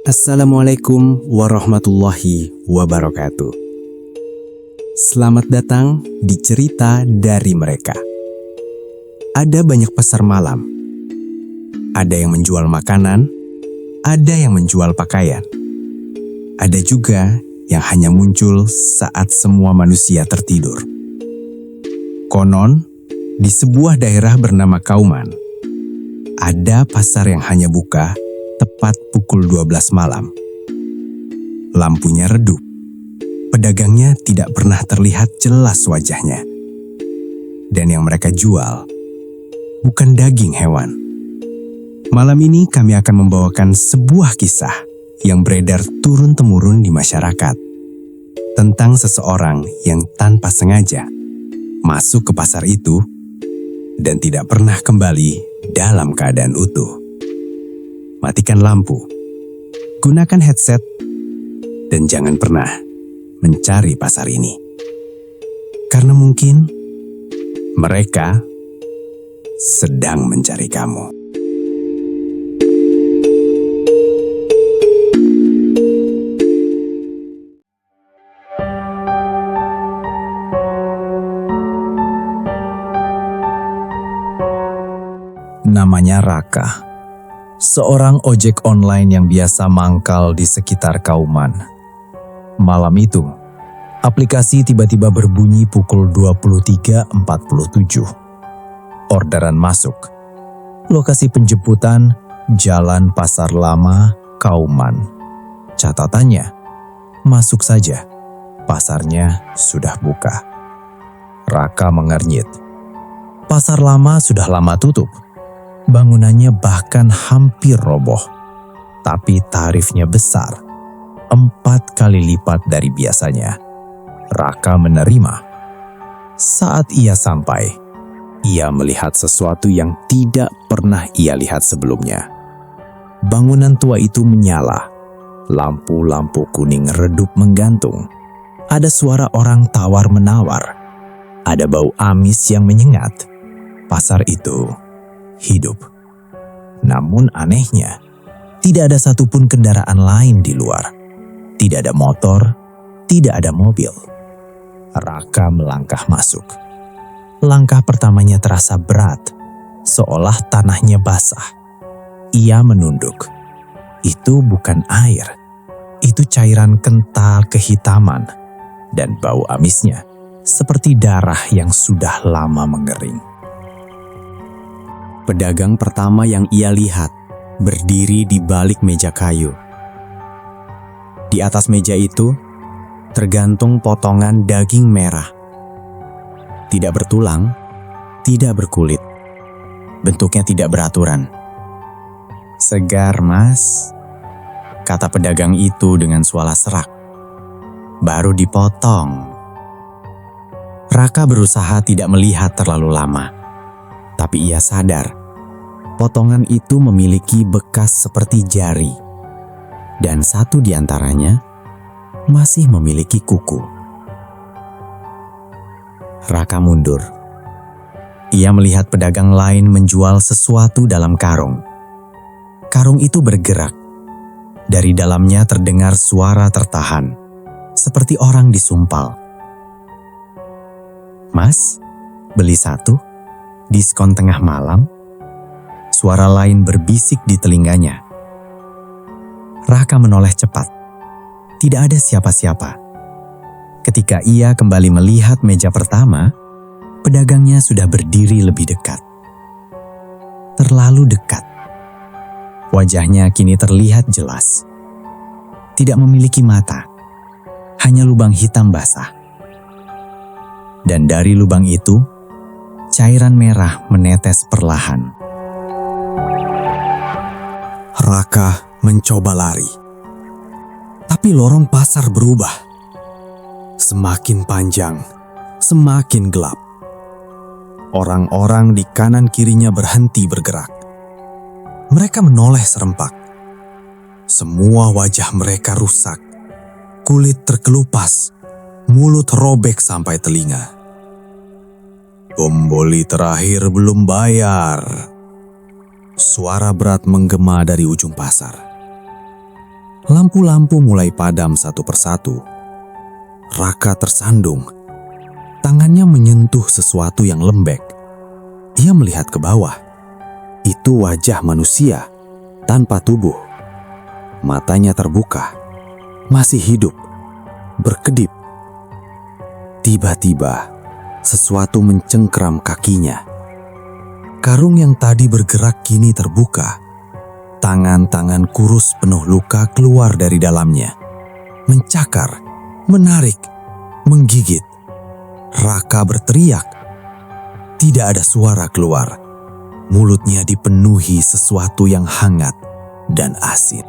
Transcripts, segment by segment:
Assalamualaikum warahmatullahi wabarakatuh. Selamat datang di cerita dari mereka. Ada banyak pasar malam. Ada yang menjual makanan, ada yang menjual pakaian. Ada juga yang hanya muncul saat semua manusia tertidur. Konon, di sebuah daerah bernama Kauman, ada pasar yang hanya buka tepat pukul 12 malam. Lampunya redup. Pedagangnya tidak pernah terlihat jelas wajahnya. Dan yang mereka jual bukan daging hewan. Malam ini kami akan membawakan sebuah kisah yang beredar turun-temurun di masyarakat tentang seseorang yang tanpa sengaja masuk ke pasar itu dan tidak pernah kembali dalam keadaan utuh. Matikan lampu, gunakan headset, dan jangan pernah mencari pasar ini. Karena mungkin mereka sedang mencari kamu. Namanya Raka. Seorang ojek online yang biasa mangkal di sekitar Kauman. Malam itu, aplikasi tiba-tiba berbunyi pukul 23.47. Orderan masuk. Lokasi penjemputan, Jalan Pasar Lama, Kauman. Catatannya, masuk saja. Pasarnya sudah buka. Raka mengernyit. Pasar Lama sudah lama tutup. Bangunannya bahkan hampir roboh, tapi tarifnya besar, 4 kali lipat dari biasanya. Raka menerima. Saat ia sampai, ia melihat sesuatu yang tidak pernah ia lihat sebelumnya. Bangunan tua itu menyala, lampu-lampu kuning redup menggantung. Ada suara orang tawar-menawar, ada bau amis yang menyengat. Pasar itu hidup. Namun anehnya, tidak ada satupun kendaraan lain di luar. Tidak ada motor, tidak ada mobil. Raka melangkah masuk. Langkah pertamanya terasa berat, seolah tanahnya basah. Ia menunduk. Itu bukan air, itu cairan kental kehitaman, dan bau amisnya seperti darah yang sudah lama mengering. Pedagang pertama yang ia lihat berdiri di balik meja kayu. Di atas meja itu tergantung potongan daging merah. Tidak bertulang, tidak berkulit. Bentuknya tidak beraturan. "Segar, Mas," kata pedagang itu dengan suara serak. "Baru dipotong." Raka berusaha tidak melihat terlalu lama. Tapi ia sadar, potongan itu memiliki bekas seperti jari. Dan satu di antaranya masih memiliki kuku. Raka mundur. Ia melihat pedagang lain menjual sesuatu dalam karung. Karung itu bergerak. Dari dalamnya terdengar suara tertahan, seperti orang disumpal. "Mas, beli satu? Diskon tengah malam?" Suara lain berbisik di telinganya. Raka menoleh cepat. Tidak ada siapa-siapa. Ketika ia kembali melihat meja pertama, pedagangnya sudah berdiri lebih dekat. Terlalu dekat. Wajahnya kini terlihat jelas. Tidak memiliki mata, hanya lubang hitam basah. Dan dari lubang itu, cairan merah menetes perlahan. Raka mencoba lari. Tapi lorong pasar berubah. Semakin panjang, semakin gelap. Orang-orang di kanan kirinya berhenti bergerak. Mereka menoleh serempak. Semua wajah mereka rusak. Kulit terkelupas. mulut robek sampai telinga. "Pembeli terakhir belum bayar." Suara berat menggema dari ujung pasar. Lampu-lampu mulai padam satu persatu. Raka tersandung. Tangannya menyentuh sesuatu yang lembek. Ia melihat ke bawah. Itu wajah manusia tanpa tubuh. Matanya terbuka, masih hidup, berkedip. Tiba-tiba, sesuatu mencengkeram kakinya. Karung yang tadi bergerak kini terbuka. Tangan-tangan kurus penuh luka keluar dari dalamnya. Mencakar, menarik, menggigit. Raka berteriak. Tidak ada suara keluar. Mulutnya dipenuhi sesuatu yang hangat dan asin.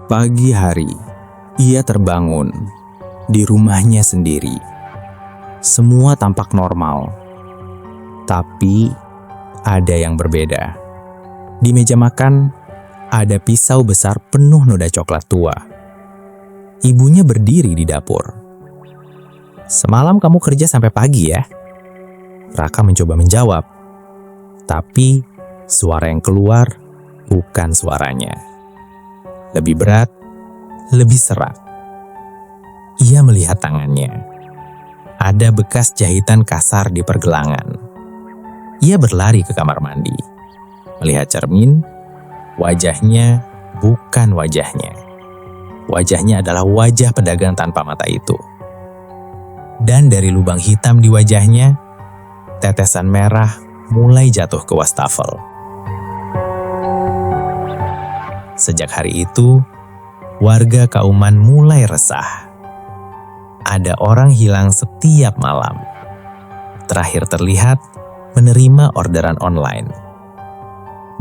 Pagi hari, ia terbangun di rumahnya sendiri. Semua tampak normal, tapi ada yang berbeda. Di meja makan, ada pisau besar penuh noda coklat tua. Ibunya berdiri di dapur. "Semalam kamu kerja sampai pagi ya?" Raka mencoba menjawab, tapi suara yang keluar bukan suaranya. Lebih berat, lebih serak. Ia melihat tangannya. Ada bekas jahitan kasar di pergelangan. Ia berlari ke kamar mandi. Melihat cermin, wajahnya bukan wajahnya. Wajahnya adalah wajah pedagang tanpa mata itu. Dan dari lubang hitam di wajahnya, tetesan merah mulai jatuh ke wastafel. Sejak hari itu, warga Kauman mulai resah. Ada orang hilang setiap malam. Terakhir terlihat menerima orderan online.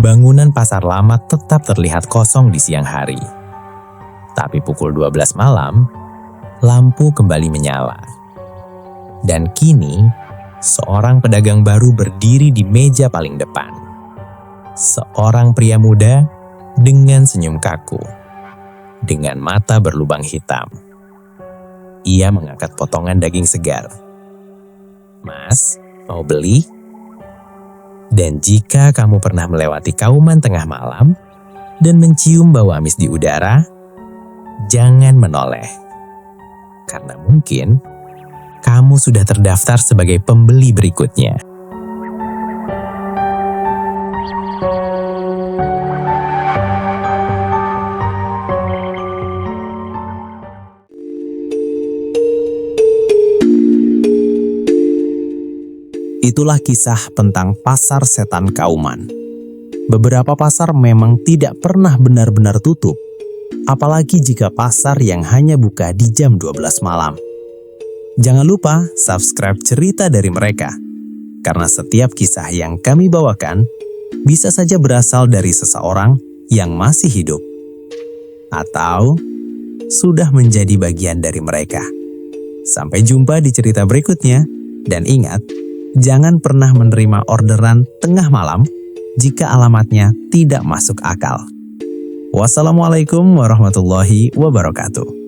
Bangunan pasar lama tetap terlihat kosong di siang hari. Tapi pukul 12 malam, lampu kembali menyala. Dan kini, seorang pedagang baru berdiri di meja paling depan. Seorang pria muda dengan senyum kaku, dengan mata berlubang hitam. Ia mengangkat potongan daging segar. "Mas, mau beli? Dan jika kamu pernah melewati Kauman tengah malam dan mencium bau amis di udara, jangan menoleh. Karena mungkin kamu sudah terdaftar sebagai pembeli berikutnya." Itulah kisah tentang pasar setan Kauman. Beberapa pasar memang tidak pernah benar-benar tutup, apalagi jika pasar yang hanya buka di jam 12 malam. Jangan lupa subscribe cerita dari mereka, karena setiap kisah yang kami bawakan bisa saja berasal dari seseorang yang masih hidup, atau sudah menjadi bagian dari mereka. Sampai jumpa di cerita berikutnya, dan ingat, jangan pernah menerima orderan tengah malam jika alamatnya tidak masuk akal. Wassalamualaikum warahmatullahi wabarakatuh.